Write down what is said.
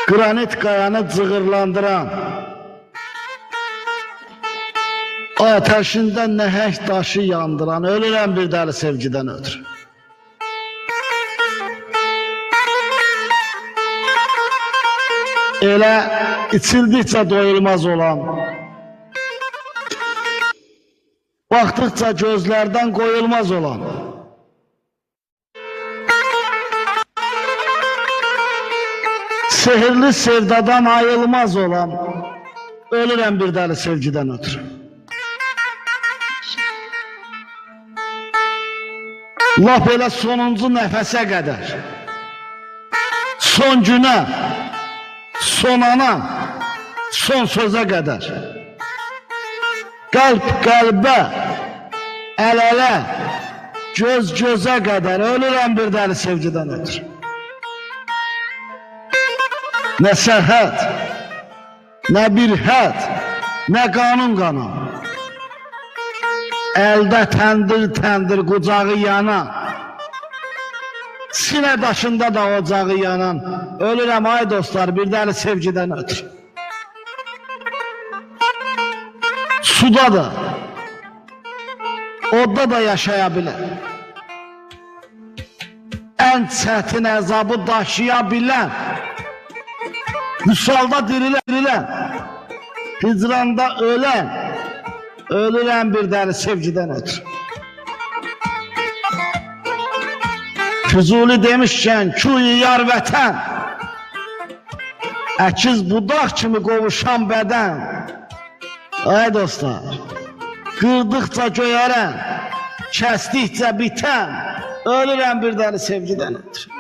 Granit qayanı cığırlandıran, ateşində nəhəng daşı yandıran, ölürəm bir dəli sevgidən ötürü. Elə içildikcə doyulmaz olan, baxdıqca gözlərdən qoyulmaz olan, sehirli sevdadan ayılmaz olan, ölürəm bir dəli sevgidən ötürü. Laf elə sonuncu nəfəsə qədər, son günə, son ana, son sözə qədər, qəlb qəlbə, əl-ələ, göz gözə qədər ölürəm bir dəli sevgidən ötürü. Nə sərhəd, nə bir həd, nə qanun qanan, əldə təndir qucağı yanan, sinə daşında da ocağı yanan, ölürəm ay dostlar bir dəli sevgidən ötürü. Suda da, odda da yaşaya bilər. Ən çətin əzabı daşıya bilən, vüsalda dirilən, hicranda ölən, ölürəm bir dəli sevgidən ötürü. Füzuli demişkən, küy-i yar vətən, əkiz budaq kimi qovuşan bədən. Ay dostlar, qırdıqca göyərən, kəsdikcə bitən, ölürəm bir dəli sevgidən ötürü.